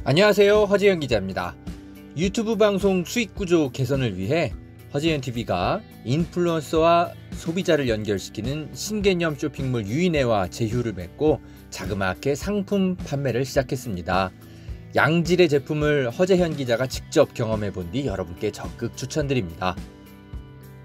안녕하세요, 허재현 기자입니다. 유튜브 방송 수익구조 개선을 위해 허재현TV가 인플루언서와 소비자를 연결시키는 신개념 쇼핑몰 유인회와 제휴를 맺고 자그마하게 상품 판매를 시작했습니다. 양질의 제품을 허재현 기자가 직접 경험해 본 뒤 여러분께 적극 추천드립니다.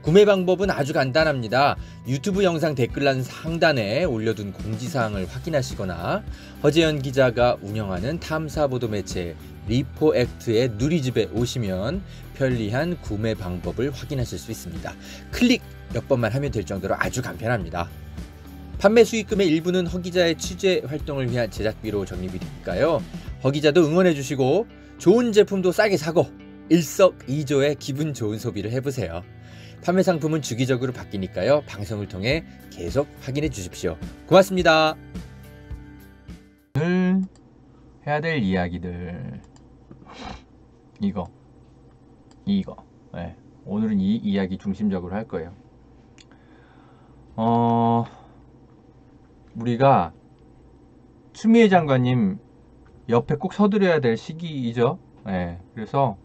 구매 방법은 아주 간단합니다. 유튜브 영상 댓글란 상단에 올려둔 공지사항을 확인하시거나 허재현 기자가 운영하는 탐사보도 매체 리포액트의 누리집에 오시면 편리한 구매 방법을 확인하실 수 있습니다. 클릭 몇 번만 하면 될 정도로 아주 간편합니다. 판매 수익금의 일부는 허 기자의 취재 활동을 위한 제작비로 적립이 되니까요. 허 기자도 응원해 주시고 좋은 제품도 싸게 사고 일석이조의 기분 좋은 소비를 해보세요. 판매 상품은 주기적으로 바뀌니까요. 방송을 통해 계속 확인해 주십시오. 고맙습니다. 오늘 해야 될 이야기들 이거 네. 오늘은 이 이야기 중심적으로 할 거예요. 우리가 추미애 장관님 옆에 꼭 서드려야 될 시기이죠. 네. 그래서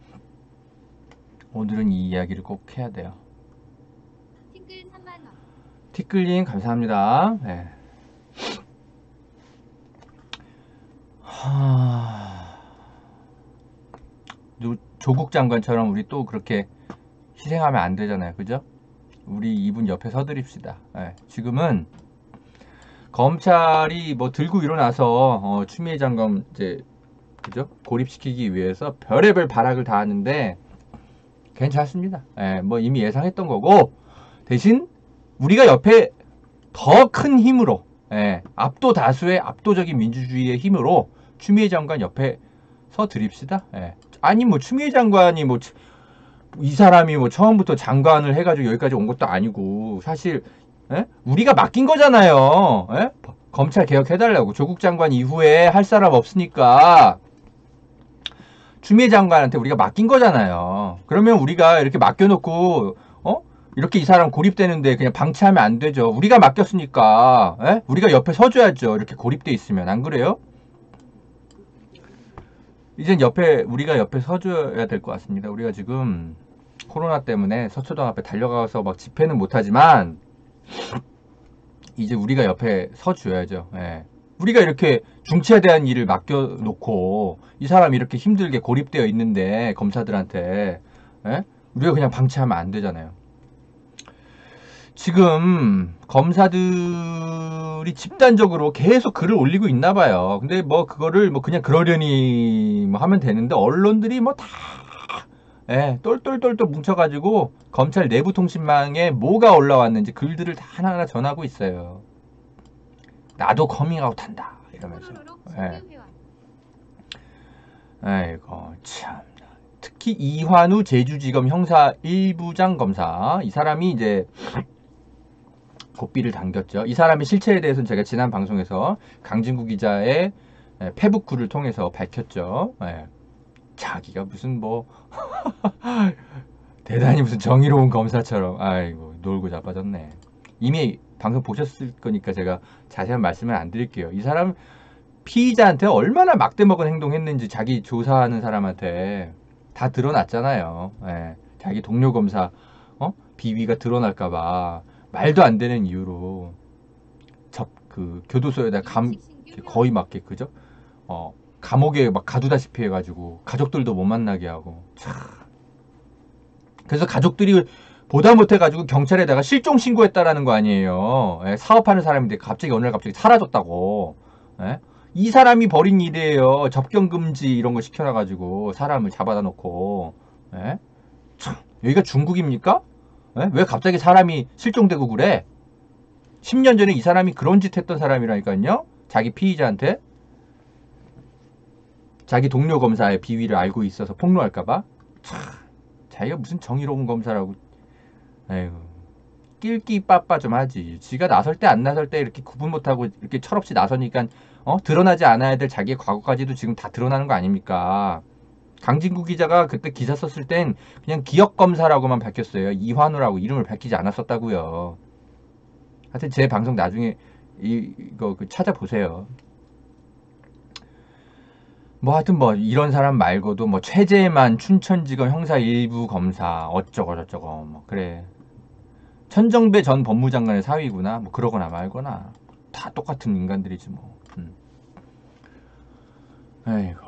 오늘은 이 이야기를 꼭 해야 돼요. 티끌님 감사합니다. 네. 조국 장관처럼 우리 또 그렇게 희생하면 안 되잖아요. 그죠? 우리 이분 옆에 서드립시다. 네. 지금은 검찰이 뭐 들고 일어나서 추미애 장관 이제 그죠? 고립시키기 위해서 별의별 발악을 다 하는데 괜찮습니다. 네. 뭐 이미 예상했던 거고 대신 우리가 옆에 더 큰 힘으로 압도 다수의 압도적인 민주주의의 힘으로 추미애 장관 옆에 서 드립시다. 아니 뭐 추미애 장관이 뭐 이 사람이 뭐 처음부터 장관을 해가지고 여기까지 온 것도 아니고 사실 우리가 맡긴 거잖아요. 검찰 개혁해달라고. 조국 장관 이후에 할 사람 없으니까 추미애 장관한테 우리가 맡긴 거잖아요. 그러면 우리가 이렇게 맡겨놓고 이렇게 이 사람 고립되는데 그냥 방치하면 안 되죠. 우리가 맡겼으니까 우리가 옆에 서줘야죠. 이렇게 고립돼 있으면. 안 그래요? 이젠 우리가 옆에 서줘야 될 것 같습니다. 우리가 지금 코로나 때문에 서초동 앞에 달려가서 막 집회는 못하지만 이제 우리가 옆에 서줘야죠. 우리가 이렇게 중체에 대한 일을 맡겨놓고 이 사람이 이렇게 힘들게 고립되어 있는데 검사들한테 우리가 그냥 방치하면 안 되잖아요. 지금 검사들이 집단적으로 계속 글을 올리고 있나 봐요. 근데 뭐 그거를 뭐 그냥 그러려니 뭐 하면 되는데 언론들이 뭐 다 똘똘똘똘 뭉쳐가지고 검찰 내부 통신망에 뭐가 올라왔는지 글들을 다 하나하나 전하고 있어요. 나도 커밍아웃 한다 이러면서. 아이고 참. 특히 이환우 제주지검 형사 1부장 검사 이 사람이 이제 고삐를 당겼죠. 이 사람의 실체에 대해서는 제가 지난 방송에서 강진구 기자의 페북 글을 통해서 밝혔죠. 자기가 무슨 뭐 대단히 무슨 정의로운 검사처럼 아이고 놀고 자빠졌네. 이미 방송 보셨을 거니까 제가 자세한 말씀을 안 드릴게요. 이 사람 피의자한테 얼마나 막대먹은 행동했는지 자기 조사하는 사람한테 다 드러났잖아요. 자기 동료 검사 비위가 드러날까봐 말도 안 되는 이유로 그 교도소에다 거의 막 그죠? 감옥에 막 가두다시피 해가지고 가족들도 못 만나게 하고 참. 그래서 가족들이 보다 못해가지고 경찰에다가 실종 신고했다라는 거 아니에요. 사업하는 사람인데 갑자기 어느 날 갑자기 사라졌다고. 이 사람이 벌인 일이에요. 접견금지 이런 거 시켜놔가지고 사람을 잡아다 놓고. 참, 여기가 중국입니까? 왜 갑자기 사람이 실종되고 그래? 10년 전에 이 사람이 그런 짓 했던 사람이라니까요. 자기 피의자한테 자기 동료 검사의 비위를 알고 있어서 폭로할까봐. 참, 자기가 무슨 정의로운 검사라고. 아이고, 낄끼 빠빠 좀 하지. 지가 나설 때 안 나설 때 이렇게 구분 못하고 이렇게 철없이 나서니까 드러나지 않아야 될 자기의 과거까지도 지금 다 드러나는 거 아닙니까? 강진구 기자가 그때 기사 썼을 땐 그냥 기억검사라고만 밝혔어요. 이환우라고 이름을 밝히지 않았었다고요. 하여튼 제 방송 나중에 이거 찾아보세요. 뭐 하여튼 뭐 이런 사람 말고도 뭐 최재만 춘천지검 형사 일부 검사 어쩌고 저쩌고 뭐 그래. 천정배 전 법무장관의 사위구나 뭐 그러거나 말거나 다 똑같은 인간들이지 뭐. 아이고.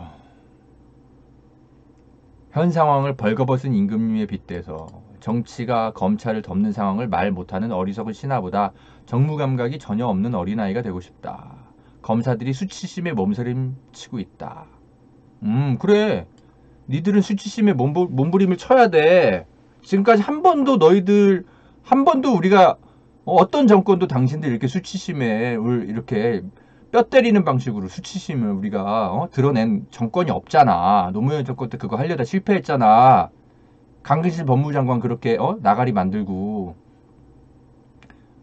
현 상황을 벌거벗은 임금님에 빗대서 정치가 검찰을 덮는 상황을 말 못하는 어리석은 신하보다 정무감각이 전혀 없는 어린아이가 되고 싶다. 검사들이 수치심에 몸서림치고 있다. 그래. 니들은 수치심에 몸부림을 쳐야 돼. 지금까지 한 번도 너희들 한 번도 우리가 어떤 정권도 당신들 이렇게 수치심에 이렇게 뼈 때리는 방식으로 수치심을 우리가 드러낸 정권이 없잖아. 노무현 정권 때 그거 하려다 실패했잖아. 강기실 법무장관 그렇게 나가리 만들고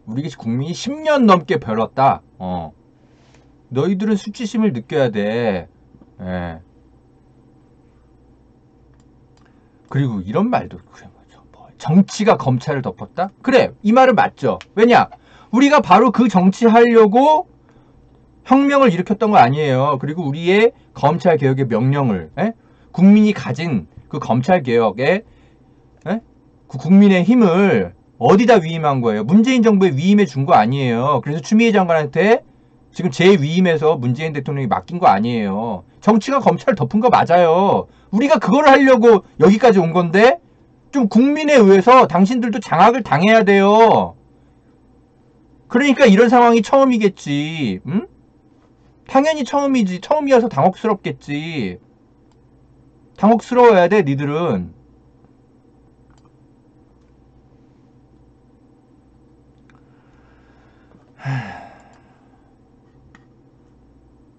우리 국민이 10년 넘게 별었다. 너희들은 수치심을 느껴야 돼. 예. 그리고 이런 말도 그래. 정치가 검찰을 덮었다? 그래, 이 말은 맞죠. 왜냐? 우리가 바로 그 정치하려고 혁명을 일으켰던 거 아니에요. 그리고 우리의 검찰개혁의 명령을 국민이 가진 그 검찰개혁의 그 국민의 힘을 어디다 위임한 거예요? 문재인 정부에 위임해 준 거 아니에요. 그래서 추미애 장관한테 지금 재위임해서 문재인 대통령이 맡긴 거 아니에요. 정치가 검찰을 덮은 거 맞아요. 우리가 그걸 하려고 여기까지 온 건데 좀 국민에 의해서 당신들도 장악을 당해야 돼요. 그러니까 이런 상황이 처음이겠지. 응? 당연히 처음이지. 처음이어서 당혹스럽겠지. 당혹스러워야 돼, 니들은.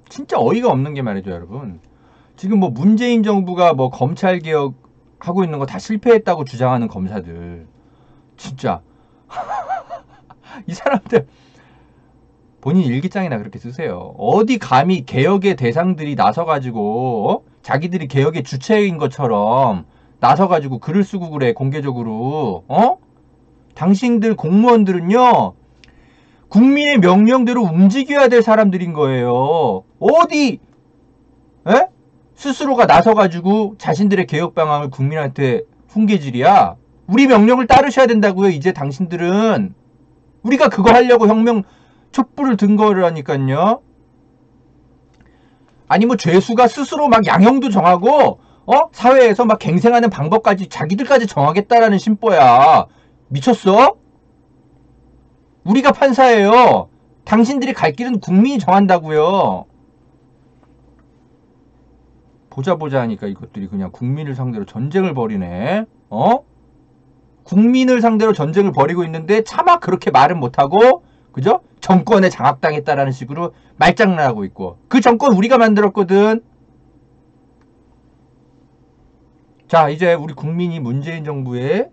진짜 어이가 없는 게 말이죠, 여러분. 지금 뭐 문재인 정부가 뭐 검찰개혁 하고 있는 거 다 실패했다고 주장하는 검사들. 진짜. 이 사람들 본인 일기장이나 그렇게 쓰세요. 어디 감히 개혁의 대상들이 나서가지고 자기들이 개혁의 주체인 것처럼 나서가지고 글을 쓰고 그래 공개적으로. 당신들 공무원들은요 국민의 명령대로 움직여야 될 사람들인 거예요. 어디 스스로가 나서가지고 자신들의 개혁 방향을 국민한테 훈계질이야. 우리 명령을 따르셔야 된다고요. 이제 당신들은. 우리가 그거 하려고 혁명 촛불을 든 거라니까요. 아니 뭐 죄수가 스스로 막 양형도 정하고 사회에서 막 갱생하는 방법까지 자기들까지 정하겠다라는 심보야. 미쳤어? 우리가 판사예요. 당신들이 갈 길은 국민이 정한다고요. 보자 하니까 이것들이 그냥 국민을 상대로 전쟁을 벌이네. 국민을 상대로 전쟁을 벌이고 있는데 차마 그렇게 말은 못하고 그죠? 정권에 장악당했다라는 식으로 말장난하고 있고. 그 정권 우리가 만들었거든. 자, 이제 우리 국민이 문재인 정부의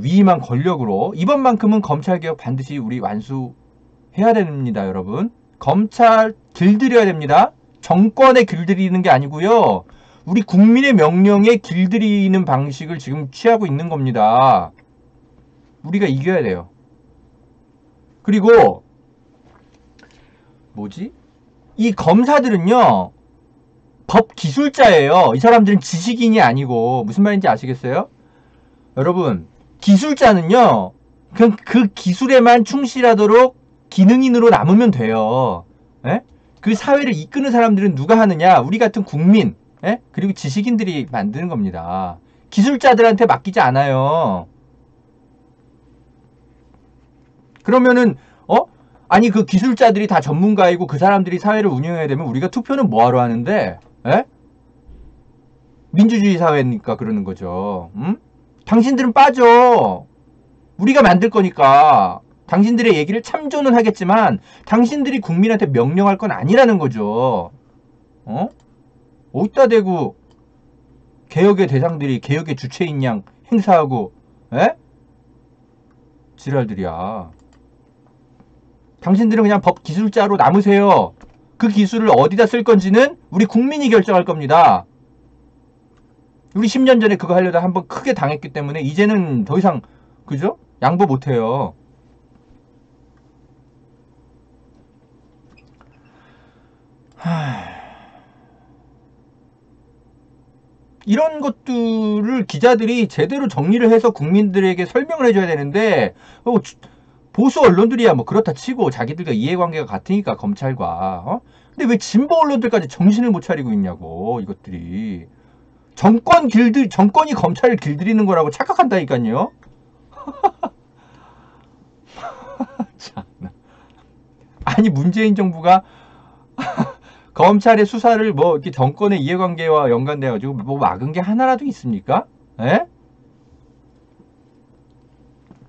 위임한 권력으로 이번만큼은 검찰개혁 반드시 우리 완수해야 됩니다, 여러분. 검찰 길들여야 됩니다. 정권에 길들이는 게 아니고요. 우리 국민의 명령에 길들이는 방식을 지금 취하고 있는 겁니다. 우리가 이겨야 돼요. 그리고 뭐지? 이 검사들은요. 법 기술자예요. 이 사람들은 지식인이 아니고 무슨 말인지 아시겠어요? 여러분 기술자는요. 그 기술에만 충실하도록 기능인으로 남으면 돼요. 에? 그 사회를 이끄는 사람들은 누가 하느냐? 우리 같은 국민, 그리고 지식인들이 만드는 겁니다. 기술자들한테 맡기지 않아요. 그러면은 아니 그 기술자들이 다 전문가이고 그 사람들이 사회를 운영해야 되면 우리가 투표는 뭐하러 하는데? 민주주의 사회니까 그러는 거죠. 당신들은 빠져. 우리가 만들 거니까. 당신들의 얘기를 참조는 하겠지만 당신들이 국민한테 명령할 건 아니라는 거죠. 어디다 대고 개혁의 대상들이 개혁의 주체인 양 행사하고 지랄들이야. 당신들은 그냥 법 기술자로 남으세요. 그 기술을 어디다 쓸 건지는 우리 국민이 결정할 겁니다. 우리 10년 전에 그거 하려다 한번 크게 당했기 때문에 이제는 더 이상 그죠? 양보 못해요. 이런 것들을 기자들이 제대로 정리를 해서 국민들에게 설명을 해줘야 되는데 보수 언론들이야 뭐 그렇다 치고 자기들과 이해관계가 같으니까 검찰과 근데 왜 진보 언론들까지 정신을 못 차리고 있냐고. 이것들이 정권이 검찰을 길들이는 거라고 착각한다니까요. 아니 문재인 정부가 검찰의 수사를 뭐 이렇게 정권의 이해관계와 연관돼 가지고 뭐 막은 게 하나라도 있습니까? 에?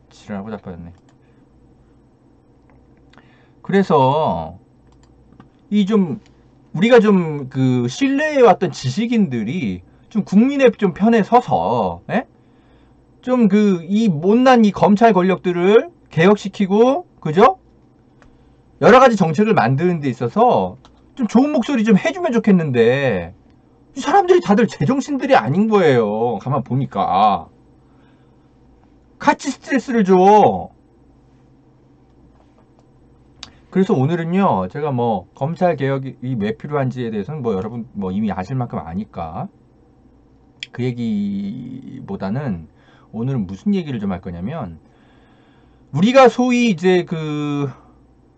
지랄하고 자빠졌네. 그래서 이 좀 우리가 좀 그 신뢰해왔던 지식인들이 좀 국민의 좀 편에 서서 좀 그 이 못난 이 검찰 권력들을 개혁시키고 그죠? 여러 가지 정책을 만드는 데 있어서 좀 좋은 목소리 좀 해주면 좋겠는데 이 사람들이 다들 제정신들이 아닌 거예요. 가만 보니까 같이 스트레스를 줘. 그래서 오늘은요 제가 뭐 검찰 개혁이 왜 필요한지에 대해서는 뭐 여러분 뭐 이미 아실 만큼 아니까 그 얘기보다는 오늘은 무슨 얘기를 좀 할 거냐면 우리가 소위 이제 그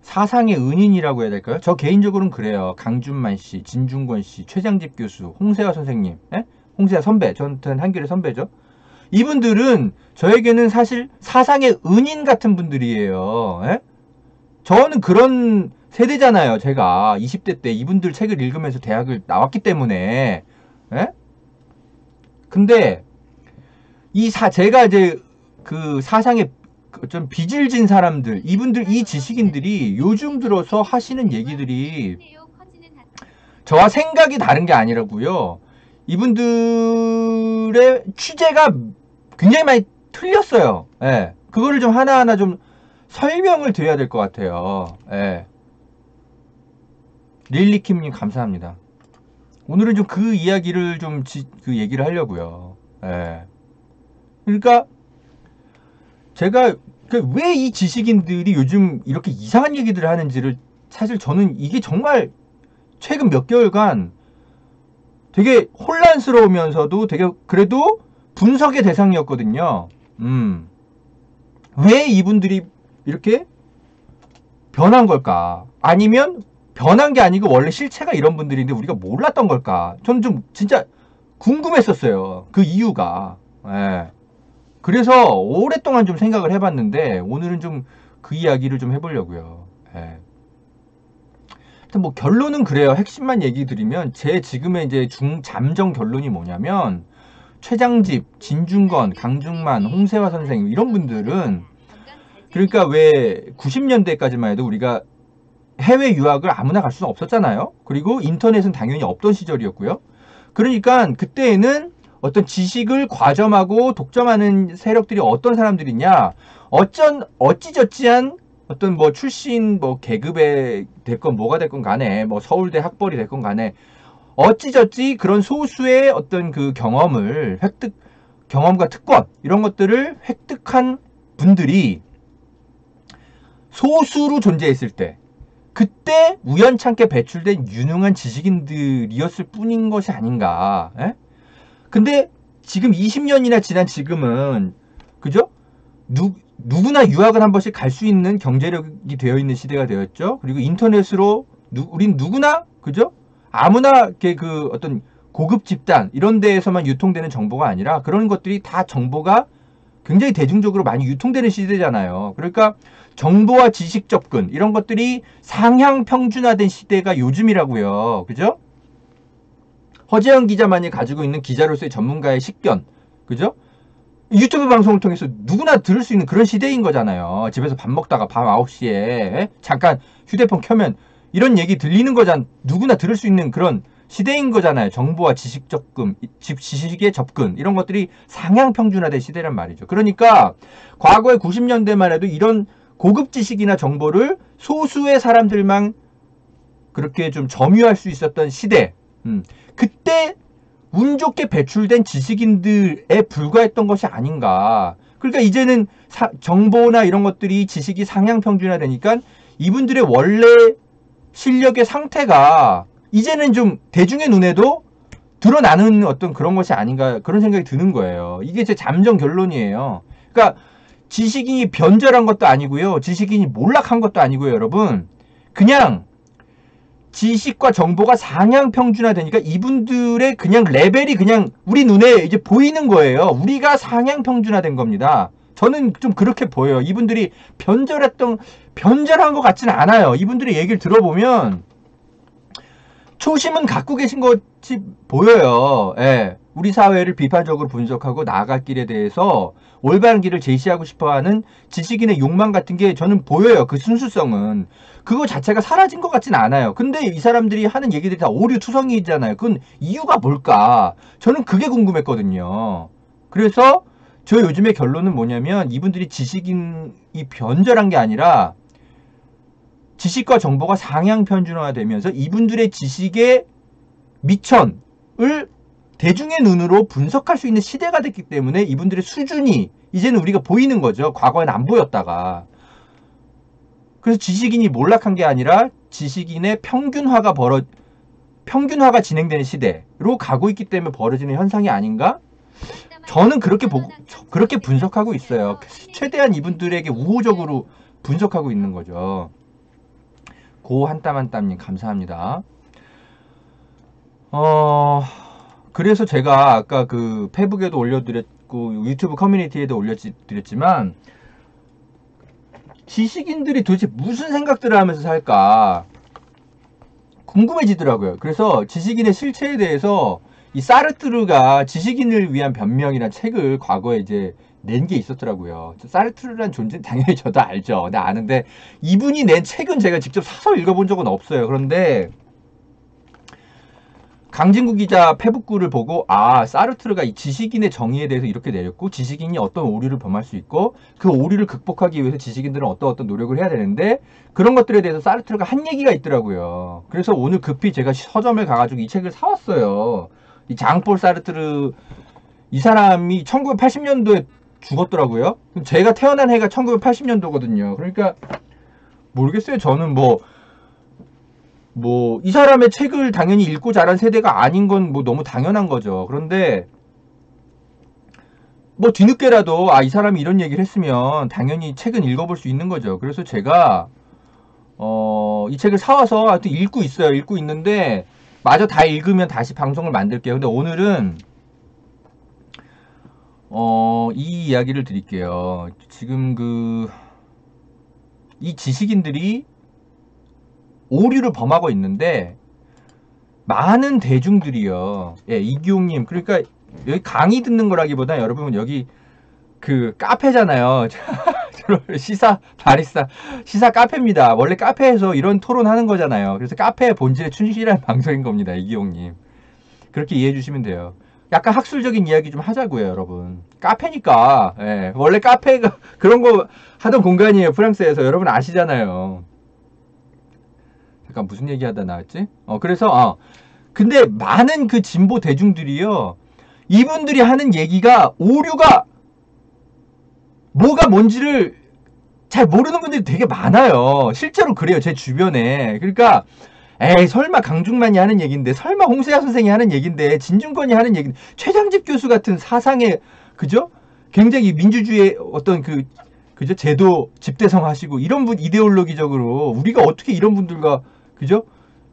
사상의 은인이라고 해야 될까요? 저 개인적으로는 그래요. 강준만 씨, 진중권 씨, 최장집 교수, 홍세화 선생님, 홍세화 선배, 저한테는 한결의 선배죠. 이분들은 저에게는 사실 사상의 은인 같은 분들이에요. 저는 그런 세대잖아요. 제가 20대 때 이분들 책을 읽으면서 대학을 나왔기 때문에. 근데 제가 이제 그 사상의 좀 빚을 진 사람들, 이 지식인들이 요즘 들어서 하시는 얘기들이 저와 생각이 다른 게 아니라고요. 이분들의 취재가 굉장히 많이 틀렸어요. 그거를 좀 하나하나 좀 설명을 드려야 될 것 같아요. 릴리킴님 감사합니다. 오늘은 좀 그 이야기를 좀 그 얘기를 하려고요. 그러니까 제가 왜 이 지식인들이 요즘 이렇게 이상한 얘기들을 하는지를 사실 저는 이게 정말 최근 몇 개월간 되게 혼란스러우면서도 되게 그래도 분석의 대상이었거든요. 왜 이분들이 이렇게 변한 걸까? 아니면 변한 게 아니고 원래 실체가 이런 분들인데 우리가 몰랐던 걸까? 저는 좀 진짜 궁금했었어요. 그 이유가. 그래서 오랫동안 좀 생각을 해봤는데 오늘은 좀 그 이야기를 좀 해보려고요. 뭐 결론은 그래요. 핵심만 얘기 드리면 제 지금의 이제 잠정 결론이 뭐냐면 최장집, 진중권, 강중만, 홍세화 선생님 이런 분들은 그러니까 왜 90년대까지만 해도 우리가 해외 유학을 아무나 갈 수는 없었잖아요. 그리고 인터넷은 당연히 없던 시절이었고요. 그러니까 그때에는 어떤 지식을 과점하고 독점하는 세력들이 어떤 사람들이냐, 어찌저찌한 어떤 뭐 출신 뭐 계급에 됐건 뭐가 됐건 간에 뭐 서울대 학벌이 됐건 간에 어찌저찌 그런 소수의 어떤 그 경험과 특권 이런 것들을 획득한 분들이 소수로 존재했을 때 그때 우연찮게 배출된 유능한 지식인들이었을 뿐인 것이 아닌가. 근데 지금 20년이나 지난 지금은 그죠? 누구나 유학을 한 번씩 갈 수 있는 경제력이 되어 있는 시대가 되었죠. 그리고 인터넷으로 우린 누구나 그죠? 아무나 그 어떤 고급 집단 이런 데에서만 유통되는 정보가 아니라 그런 것들이 다 정보가 굉장히 대중적으로 많이 유통되는 시대잖아요. 그러니까 정보와 지식 접근 이런 것들이 상향 평준화된 시대가 요즘이라고요. 그죠? 허재영 기자만이 가지고 있는 기자로서의 전문가의 식견, 그죠? 유튜브 방송을 통해서 누구나 들을 수 있는 그런 시대인 거잖아요. 집에서 밥 먹다가 밤 9시에 잠깐 휴대폰 켜면 이런 얘기 들리는 거잖아. 누구나 들을 수 있는 그런 시대인 거잖아요. 정보와 지식의 접근 이런 것들이 상향 평준화된 시대란 말이죠. 그러니까 과거에 90년대만 해도 이런 고급 지식이나 정보를 소수의 사람들만 그렇게 좀 점유할 수 있었던 시대. 그때 운 좋게 배출된 지식인들에 불과했던 것이 아닌가. 그러니까 이제는 정보나 이런 것들이 지식이 상향 평준화되니까 이분들의 원래 실력의 상태가 이제는 좀 대중의 눈에도 드러나는 어떤 그런 것이 아닌가 그런 생각이 드는 거예요. 이게 제 잠정 결론이에요. 그러니까 지식인이 변절한 것도 아니고요. 지식인이 몰락한 것도 아니고요, 여러분. 그냥 지식과 정보가 상향 평준화되니까 이분들의 그냥 레벨이 그냥 우리 눈에 이제 보이는 거예요. 우리가 상향 평준화된 겁니다. 저는 좀 그렇게 보여요. 이분들이 변절한 것 같지는 않아요. 이분들의 얘기를 들어보면 초심은 갖고 계신 것이 보여요. 예. 우리 사회를 비판적으로 분석하고 나아갈 길에 대해서 올바른 길을 제시하고 싶어하는 지식인의 욕망 같은 게 저는 보여요. 그 순수성은. 그거 자체가 사라진 것 같진 않아요. 근데 이 사람들이 하는 얘기들이 다 오류투성이잖아요. 그건 이유가 뭘까? 저는 그게 궁금했거든요. 그래서 저 요즘의 결론은 뭐냐면 이분들이 지식인이 변절한 게 아니라 지식과 정보가 상향 편준화되면서 이분들의 지식의 미천을 대중의 눈으로 분석할 수 있는 시대가 됐기 때문에 이분들의 수준이 이제는 우리가 보이는 거죠. 과거에는 안 보였다가. 그래서 지식인이 몰락한 게 아니라 지식인의 평균화가 진행되는 시대로 가고 있기 때문에 벌어지는 현상이 아닌가? 저는 그렇게 분석하고 있어요. 최대한 이분들에게 우호적으로 분석하고 있는 거죠. 고 한 땀 한 땀님 감사합니다. 그래서 제가 아까 그 페북에도 올려드렸고 유튜브 커뮤니티에도 올려드렸지만 지식인들이 도대체 무슨 생각들을 하면서 살까 궁금해지더라고요. 그래서 지식인의 실체에 대해서 이 사르트르가 지식인을 위한 변명이라는 책을 과거에 이제 낸 게 있었더라고요. 사르트르란 존재는 당연히 저도 알죠. 네, 아는데 이분이 낸 책은 제가 직접 사서 읽어본 적은 없어요. 그런데 강진구 기자 페북글을 보고 사르트르가 이 지식인의 정의에 대해서 이렇게 내렸고 지식인이 어떤 오류를 범할 수 있고 그 오류를 극복하기 위해서 지식인들은 어떤 노력을 해야 되는데 그런 것들에 대해서 사르트르가 한 얘기가 있더라고요. 그래서 오늘 급히 제가 서점에 가가지고 이 책을 사왔어요. 이 장폴 사르트르 이 사람이 1980년도에 죽었더라고요. 제가 태어난 해가 1980년도거든요. 그러니까 모르겠어요. 저는 이 사람의 책을 당연히 읽고 자란 세대가 아닌 건 너무 당연한 거죠. 그런데 뒤늦게라도 이 사람이 이런 얘기를 했으면 당연히 책은 읽어볼 수 있는 거죠. 그래서 제가 이 책을 사와서 하여튼 읽고 있어요. 읽고 있는데 마저 다 읽으면 다시 방송을 만들게요. 근데 오늘은 이 이야기를 드릴게요. 지금 이 지식인들이 오류를 범하고 있는데 많은 대중들이요. 예, 이기용님 그러니까 여기 강의 듣는 거라기보다 여러분 여기 그 카페잖아요. 시사 바리스타 시사 카페입니다. 원래 카페에서 이런 토론하는 거잖아요. 그래서 카페의 본질에 충실한 방송인 겁니다. 이기용님 그렇게 이해해 주시면 돼요. 약간 학술적인 이야기 좀 하자고요, 여러분. 카페니까 예, 원래 카페가 그런 거 하던 공간이에요. 프랑스에서 여러분 아시잖아요. 잠깐 무슨 얘기하다 나왔지? 그래서 근데 많은 그 진보 대중들이요. 이분들이 하는 얘기가 오류가 뭐가 뭔지를 잘 모르는 분들이 되게 많아요. 실제로 그래요. 제 주변에. 그러니까 에이 설마 강중만이 하는 얘기인데 설마 홍세아 선생이 하는 얘기인데 진중권이 하는 얘기인데 최장집 교수 같은 사상의 그죠? 굉장히 민주주의의 어떤 그죠? 제도 집대성 하시고 이런 분 이데올로기적으로 우리가 어떻게 이런 분들과 그죠?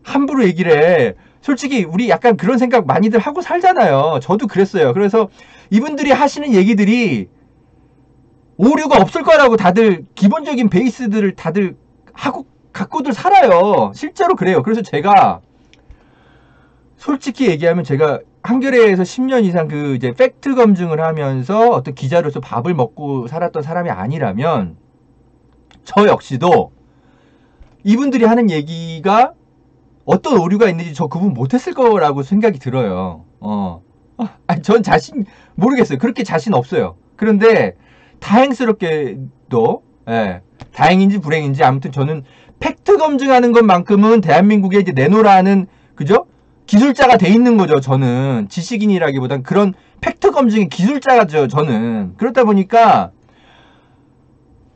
함부로 얘기를 해. 솔직히 우리 약간 그런 생각 많이들 하고 살잖아요. 저도 그랬어요. 그래서 이분들이 하시는 얘기들이 오류가 없을 거라고 다들 기본적인 베이스들을 다들 갖고들 살아요. 실제로 그래요. 그래서 제가 솔직히 얘기하면 제가 한겨레에서 10년 이상 이제 팩트 검증을 하면서 어떤 기자로서 밥을 먹고 살았던 사람이 아니라면 저 역시도 이분들이 하는 얘기가 어떤 오류가 있는지 저 구분 못했을 거라고 생각이 들어요. 전 모르겠어요. 그렇게 자신 없어요. 그런데 다행스럽게도 다행인지 불행인지 아무튼 저는 팩트 검증하는 것만큼은 대한민국에 이제 내놓으라는 그죠? 기술자가 돼 있는 거죠. 저는 지식인이라기보단 그런 팩트 검증의 기술자죠. 저는 그렇다 보니까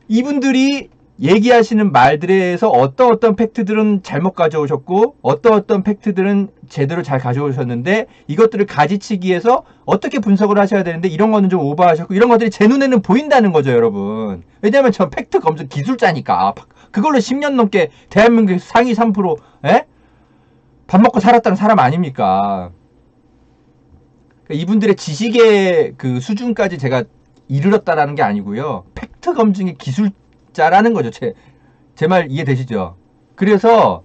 이분들이 얘기하시는 말들에서 어떤 팩트들은 잘못 가져오셨고 어떤 팩트들은 제대로 잘 가져오셨는데 이것들을 가지치기해서 어떻게 분석을 하셔야 되는데 이런 거는 좀 오버하셨고 이런 것들이 제 눈에는 보인다는 거죠, 여러분. 왜냐하면 전 팩트 검증 기술자니까. 그걸로 10년 넘게 대한민국 상위 3% 에? 밥 먹고 살았다는 사람 아닙니까? 이분들의 지식의 그 수준까지 제가 이르렀다라는 게 아니고요. 팩트 검증의 기술자라는 거죠. 제 말 이해되시죠? 그래서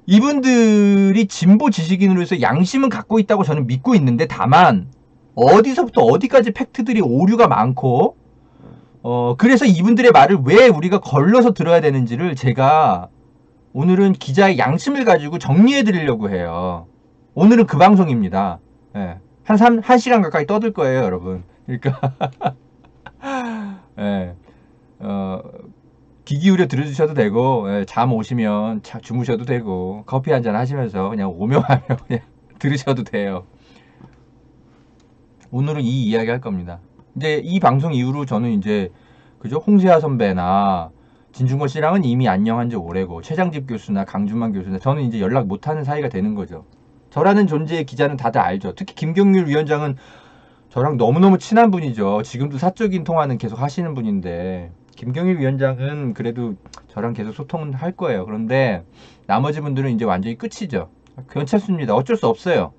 이분들이 진보 지식인으로서 양심은 갖고 있다고 저는 믿고 있는데 다만 어디서부터 어디까지 팩트들이 오류가 많고 그래서 이분들의 말을 왜 우리가 걸러서 들어야 되는지를 제가 오늘은 기자의 양심을 가지고 정리해 드리려고 해요. 오늘은 그 방송입니다. 예. 한 1시간 가까이 떠들 거예요, 여러분. 그러니까 예. 귀 기울여 들어주셔도 되고 예, 잠 오시면 주무셔도 되고 커피 한잔 하시면서 그냥 오묘하며 그냥 들으셔도 돼요. 오늘은 이 이야기 할 겁니다. 이제 이 방송 이후로 저는 이제 그죠? 홍세아 선배나 진중권 씨랑은 이미 안녕한 지 오래고 최장집 교수나 강준만 교수나 저는 이제 연락 못하는 사이가 되는 거죠. 저라는 존재의 기자는 다들 알죠. 특히 김경률 위원장은 저랑 너무너무 친한 분이죠. 지금도 사적인 통화는 계속 하시는 분인데 김경일 위원장은 그래도 저랑 계속 소통은 할 거예요. 그런데 나머지 분들은 이제 완전히 끝이죠. 괜찮습니다. 어쩔 수 없어요.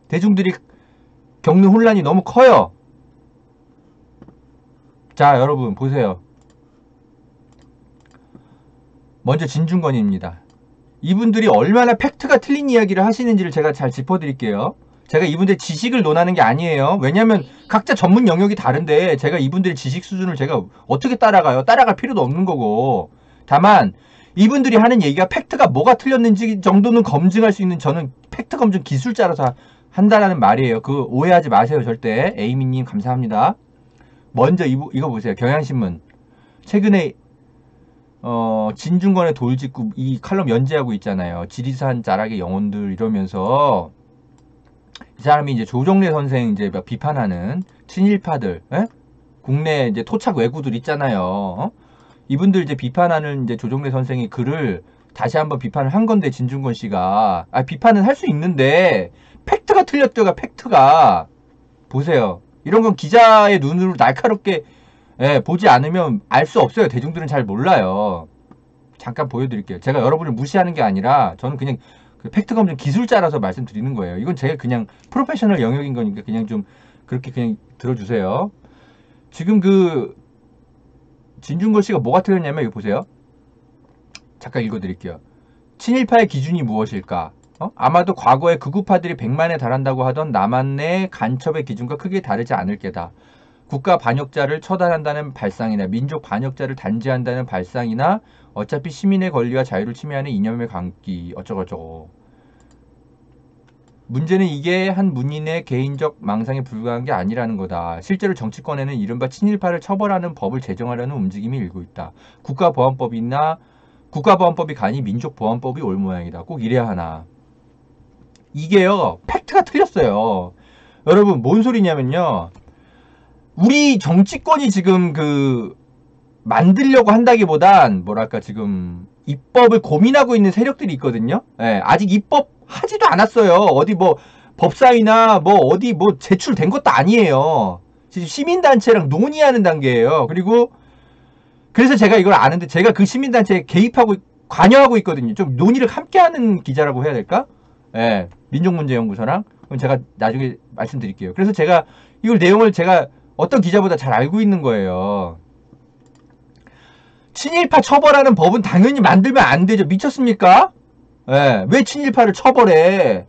대중들이 겪는 혼란이 너무 커요. 자, 여러분 보세요. 먼저 진중권입니다. 이분들이 얼마나 팩트가 틀린 이야기를 하시는지를 제가 잘 짚어드릴게요. 제가 이분들 지식을 논하는 게 아니에요. 왜냐면 각자 전문 영역이 다른데 제가 이분들의 지식 수준을 제가 어떻게 따라가요? 따라갈 필요도 없는 거고. 다만 이분들이 하는 얘기가 팩트가 뭐가 틀렸는지 정도는 검증할 수 있는 저는 팩트 검증 기술자라서 한다라는 말이에요. 그 오해하지 마세요. 절대. 에이미님 감사합니다. 먼저 이거 보세요. 경향신문. 최근에 진중권의 돌직구 이 칼럼 연재하고 있잖아요. 지리산 자락의 영혼들 이러면서 이 사람이 이제 조정래 선생 이제 막 비판하는 친일파들, 에? 국내 이제 토착 외구들 있잖아요. 이분들 이제 비판하는 이제 조정래 선생의 글을 다시 한번 비판을 한 건데 진중권 씨가 비판은 할 수 있는데 팩트가 틀렸죠가 팩트가 보세요. 이런 건 기자의 눈으로 날카롭게 보지 않으면 알 수 없어요. 대중들은 잘 몰라요. 잠깐 보여드릴게요. 제가 여러분을 무시하는 게 아니라 저는 그냥 그 팩트 검증 기술자라서 말씀드리는 거예요. 이건 제가 그냥 프로페셔널 영역인 거니까 그냥 좀 그렇게 그냥 들어주세요. 지금 그 진중권 씨가 뭐가 틀렸냐면 이거 보세요. 잠깐 읽어드릴게요. 친일파의 기준이 무엇일까? 아마도 과거에 극우파들이 100만에 달한다고 하던 남한의 간첩의 기준과 크게 다르지 않을 게다. 국가 반역자를 처단한다는 발상이나 민족 반역자를 단죄한다는 발상이나 어차피 시민의 권리와 자유를 침해하는 이념의 광기 어쩌고저쩌고. 문제는 이게 한 문인의 개인적 망상에 불과한 게 아니라는 거다. 실제로 정치권에는 이른바 친일파를 처벌하는 법을 제정하려는 움직임이 일고 있다. 국가보안법이 가니 민족보안법이 올 모양이다. 꼭 이래야 하나. 이게요. 팩트가 틀렸어요. 여러분 뭔 소리냐면요. 우리 정치권이 지금 그 만들려고 한다기보단 뭐랄까 지금 입법을 고민하고 있는 세력들이 있거든요. 아직 입법 하지도 않았어요. 어디 뭐 법사위나 뭐 어디 뭐 제출된 것도 아니에요. 지금 시민단체랑 논의하는 단계예요. 그리고 그래서 제가 이걸 아는데 제가 그 시민단체에 개입하고 관여하고 있거든요. 좀 논의를 함께하는 기자라고 해야 될까? 민족문제연구소랑. 그럼 제가 나중에 말씀드릴게요. 그래서 제가 이걸 내용을 제가 어떤 기자보다 잘 알고 있는 거예요. 친일파 처벌하는 법은 당연히 만들면 안 되죠. 미쳤습니까? 왜 친일파를 처벌해?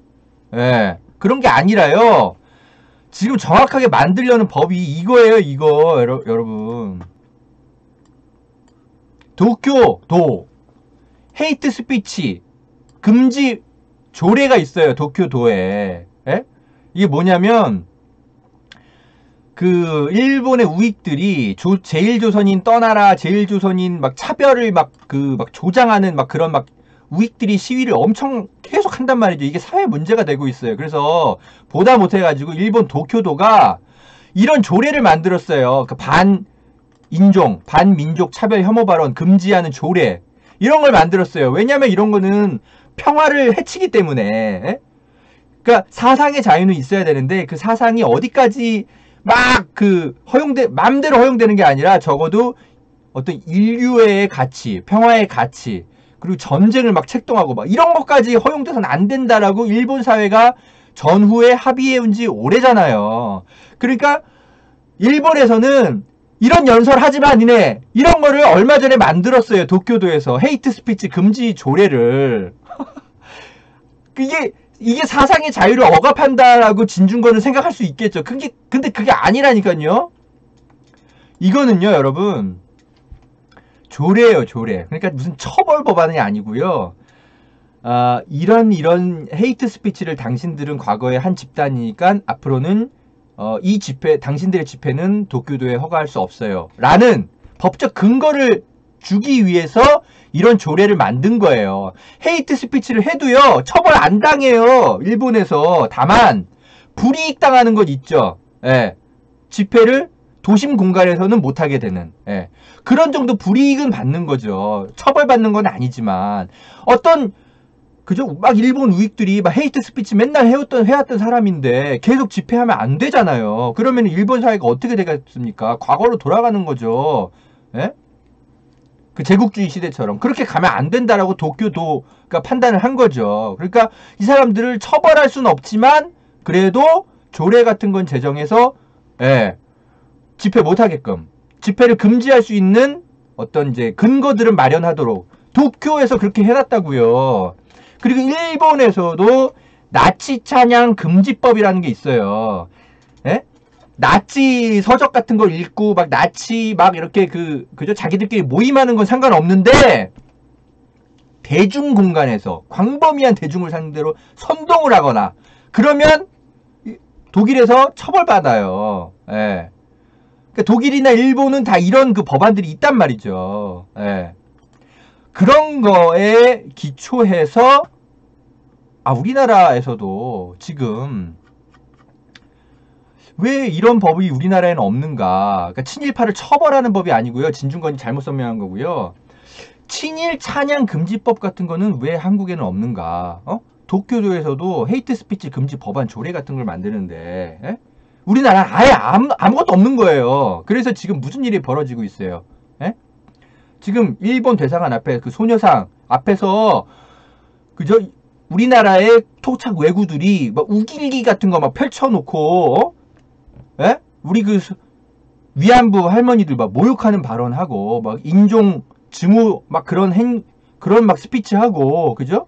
그런 게 아니라요. 지금 정확하게 만들려는 법이 이거예요. 이거 여러분. 도쿄도 헤이트 스피치 금지 조례가 있어요. 도쿄도에. 이게 뭐냐면 그 일본의 우익들이 제일조선인 떠나라 제일조선인 막 차별을 막 조장하는 막 그런 막 우익들이 시위를 엄청 계속 한단 말이죠. 이게 사회 문제가 되고 있어요. 그래서 보다 못해가지고 일본 도쿄도가 이런 조례를 만들었어요. 그 인종, 반민족 차별 혐오 발언 금지하는 조례 이런 걸 만들었어요. 왜냐하면 이런 거는 평화를 해치기 때문에. 에? 그러니까 사상의 자유는 있어야 되는데 그 사상이 어디까지 막 그 마음대로 허용되는 게 아니라 적어도 어떤 인류의 가치, 평화의 가치, 그리고 전쟁을 막 책동하고 막 이런 것까지 허용돼서는 안 된다라고 일본 사회가 전후에 합의해온 지 오래잖아요. 그러니까 일본에서는 이런 연설 하지마 니네 이런 거를 얼마 전에 만들었어요. 도쿄도에서 헤이트 스피치 금지 조례를. 이게 사상의 자유를 억압한다라고 진중권은 생각할 수 있겠죠. 근데 그게 아니라니까요. 이거는요, 여러분. 조례예요, 조례. 그러니까 무슨 처벌 법안이 아니고요. 이런 헤이트 스피치를 당신들은 과거에 한 집단이니까 앞으로는 이 집회, 당신들의 집회는 도쿄도에 허가할 수 없어요. 라는 법적 근거를 주기 위해서 이런 조례를 만든 거예요. 헤이트 스피치를 해도요, 처벌 안 당해요. 일본에서. 다만, 불이익 당하는 것 있죠. 예. 집회를 도심 공간에서는 못하게 되는. 예. 그런 정도 불이익은 받는 거죠. 처벌받는 건 아니지만. 그죠? 막 일본 우익들이 막 헤이트 스피치 맨날 해왔던 사람인데 계속 집회하면 안 되잖아요. 그러면 일본 사회가 어떻게 되겠습니까? 과거로 돌아가는 거죠. 예? 그 제국주의 시대처럼. 그렇게 가면 안 된다라고 도쿄도가 판단을 한 거죠. 그러니까 이 사람들을 처벌할 수는 없지만 그래도 조례 같은 건 제정해서 예, 집회 못하게끔 집회를 금지할 수 있는 어떤 이제 근거들을 마련하도록 도쿄에서 그렇게 해놨다고요. 그리고 일본에서도 나치 찬양 금지법이라는 게 있어요. 예? 나치 서적 같은 걸 읽고 막 나치 막 이렇게 그죠? 자기들끼리 모임하는 건 상관없는데 대중 공간에서 광범위한 대중을 상대로 선동을 하거나 그러면 독일에서 처벌받아요. 예. 그러니까 독일이나 일본은 다 이런 그 법안들이 있단 말이죠. 예. 그런 거에 기초해서 우리나라에서도 지금 왜 이런 법이 우리나라에는 없는가? 그러니까 친일파를 처벌하는 법이 아니고요. 진중권이 잘못 설명한 거고요. 친일 찬양 금지법 같은 거는 왜 한국에는 없는가? 도쿄도에서도 헤이트 스피치 금지 법안 조례 같은 걸 만드는데 예? 우리나라는 아예 아무것도 없는 거예요. 그래서 지금 무슨 일이 벌어지고 있어요? 예? 지금 일본 대사관 앞에 그 소녀상 앞에서 그저 우리나라의 토착 왜구들이 막 우길기 같은 거 막 펼쳐놓고 예? 우리 그 위안부 할머니들 막 모욕하는 발언하고 막 인종 증오 막 그런 막 스피치하고 그죠?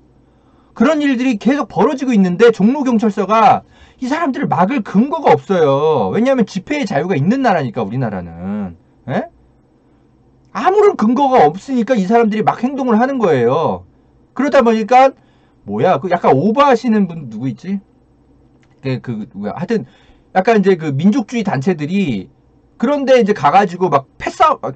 그런 일들이 계속 벌어지고 있는데 종로경찰서가 이 사람들을 막을 근거가 없어요. 왜냐하면 집회의 자유가 있는 나라니까 우리나라는. 예? 아무런 근거가 없으니까 이 사람들이 막 행동을 하는 거예요. 그러다 보니까 그 약간 오버하시는 분 누구 있지? 하여튼 약간 이제 그 민족주의 단체들이 그런데 이제 가가지고 막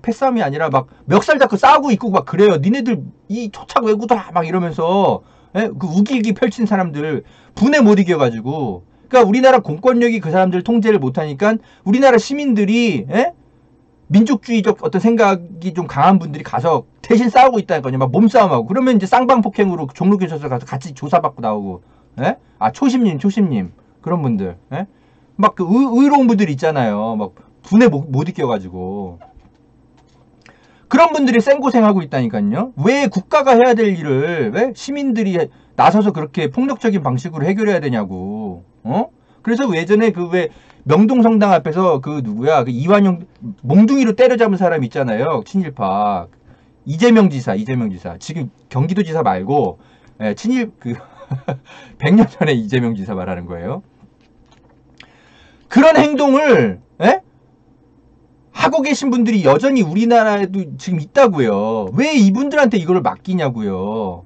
패싸움이 아니라 막 멱살 잡고 싸우고 있고 막 그래요. 니네들 이 토착 왜구다 막 이러면서 예? 그 우길기 펼친 사람들 분에 못 이겨가지고 그러니까 우리나라 공권력이 그 사람들 통제를 못하니까 우리나라 시민들이 예? 민족주의적 어떤 생각이 좀 강한 분들이 가서 대신 싸우고 있다니까요. 막 몸싸움하고 그러면 이제 쌍방폭행으로 종로교차소 가서 같이 조사받고 나오고 예? 초심님 그런 분들 예? 막 그 의로운 분들 있잖아요. 막 분에 못 이겨가지고 그런 분들이 생고생하고 있다니까요. 왜 국가가 해야 될 일을 왜 시민들이 나서서 그렇게 폭력적인 방식으로 해결해야 되냐고. 그래서 예전에 왜 명동성당 앞에서 그 이완용 몽둥이로 때려잡은 사람 있잖아요. 친일파. 이재명 지사. 지금 경기도지사 말고 친일 100년 전에 이재명 지사 말하는 거예요. 그런 행동을 하고 계신 분들이 여전히 우리나라에도 지금 있다고요. 왜 이분들한테 이걸 맡기냐고요.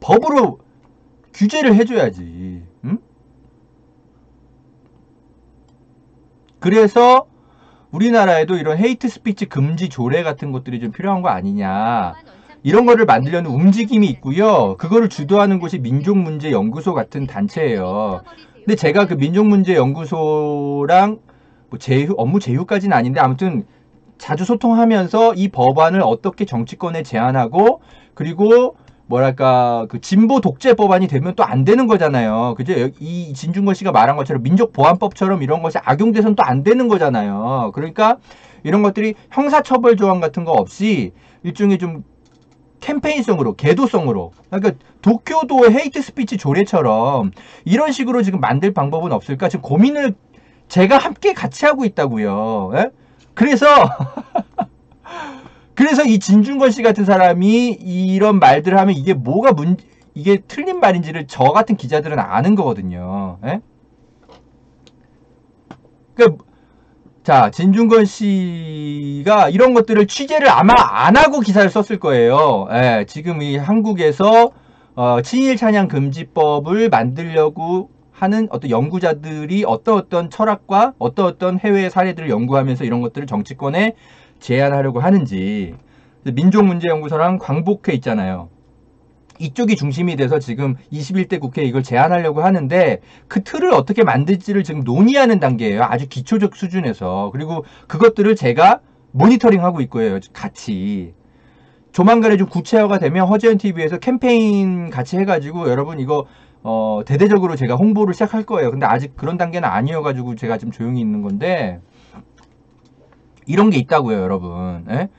법으로 규제를 해줘야지. 응? 그래서 우리나라에도 이런 헤이트 스피치 금지 조례 같은 것들이 좀 필요한 거 아니냐. 이런 거를 만들려는 움직임이 있고요. 그거를 주도하는 곳이 민족문제연구소 같은 단체예요. 근데 제가 그 민족문제연구소랑 뭐 업무 제휴까지는 아닌데 아무튼 자주 소통하면서 이 법안을 어떻게 정치권에 제안하고, 그리고 뭐랄까 그 진보 독재 법안이 되면 또 안 되는 거잖아요. 그죠? 이 진중권 씨가 말한 것처럼 민족보안법처럼 이런 것이 악용돼서는 또 안 되는 거잖아요. 그러니까 이런 것들이 형사처벌 조항 같은 거 없이 일종의 좀 캠페인성으로, 계도성으로, 그러니까 도쿄도 헤이트 스피치 조례처럼 이런 식으로 지금 만들 방법은 없을까? 지금 고민을 제가 함께 같이 하고 있다고요. 예? 그래서 그래서 이 진중권 씨 같은 사람이 이런 말들을 하면 이게 뭐가 이게 틀린 말인지를 저 같은 기자들은 아는 거거든요. 예? 그러니까 자, 진중권 씨가 이런 것들을 취재를 아마 안 하고 기사를 썼을 거예요. 예, 지금 이 한국에서 친일 찬양 금지법을 만들려고 하는 어떤 연구자들이 어떤 철학과 어떤 해외 사례들을 연구하면서 이런 것들을 정치권에 제안하려고 하는지. 민족문제연구소랑 광복회 있잖아요. 이쪽이 중심이 돼서 지금 21대 국회에 이걸 제안하려고 하는데 그 틀을 어떻게 만들지를 지금 논의하는 단계예요. 아주 기초적 수준에서. 그리고 그것들을 제가 모니터링하고 있고요. 같이. 조만간에 좀 구체화가 되면 허지연 TV에서 캠페인 같이 해가지고 여러분 이거 대대적으로 제가 홍보를 시작할 거예요. 근데 아직 그런 단계는 아니어가지고 제가 좀 조용히 있는 건데 이런 게 있다고요, 여러분. 예?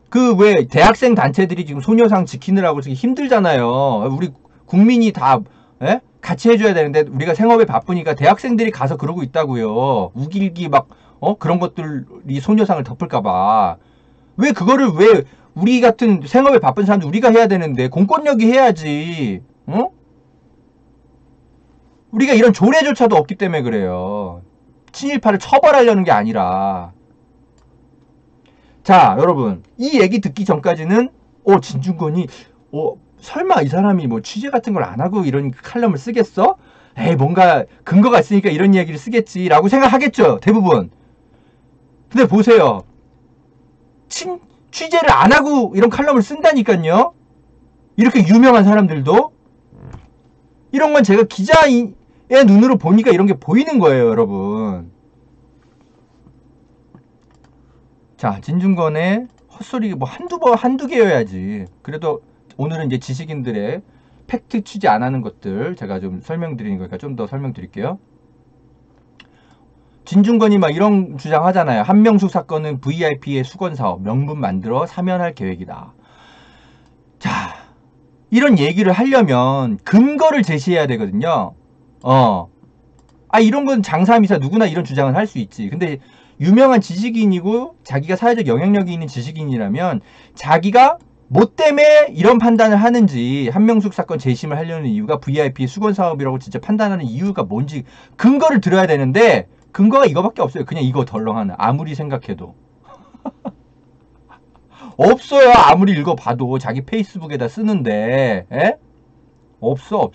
그 왜 대학생 단체들이 지금 소녀상 지키느라고 지금 힘들잖아요. 우리 국민이 다 같이 해줘야 되는데 우리가 생업에 바쁘니까 대학생들이 가서 그러고 있다고요. 우길기 막 그런 것들이 소녀상을 덮을까봐. 왜 그거를 왜 우리 같은 생업에 바쁜 사람들 우리가 해야 되는데 공권력이 해야지. 우리가 이런 조례조차도 없기 때문에 그래요. 친일파를 처벌하려는 게 아니라. 자, 여러분, 이 얘기 듣기 전까지는 진중권이 설마 이 사람이 뭐 취재 같은 걸 안 하고 이런 칼럼을 쓰겠어? 에이, 뭔가 근거가 있으니까 이런 이야기를 쓰겠지라고 생각하겠죠, 대부분. 근데 보세요. 취재를 안 하고 이런 칼럼을 쓴다니까요. 이렇게 유명한 사람들도. 이런 건 제가 기자의 눈으로 보니까 이런 게 보이는 거예요, 여러분. 자, 진중권의 헛소리 뭐 한두 개여야지. 그래도 오늘은 이제 지식인들의 팩트 취재 안 하는 것들 제가 좀 설명드리는 거니까 좀 더 설명드릴게요. 진중권이 막 이런 주장하잖아요. 한명숙 사건은 VIP의 수건사업 명분 만들어 사면할 계획이다. 자, 이런 얘기를 하려면 근거를 제시해야 되거든요. 이런 건 장사미사 누구나 이런 주장은 할 수 있지. 근데 유명한 지식인이고 자기가 사회적 영향력이 있는 지식인이라면 자기가 뭐 때문에 이런 판단을 하는지, 한명숙 사건 재심을 하려는 이유가 VIP 수건사업이라고 진짜 판단하는 이유가 뭔지 근거를 들어야 되는데 근거가 이거밖에 없어요. 그냥 이거 덜렁하는. 아무리 생각해도. 없어요. 아무리 읽어봐도. 자기 페이스북에다 쓰는데. 에? 없어.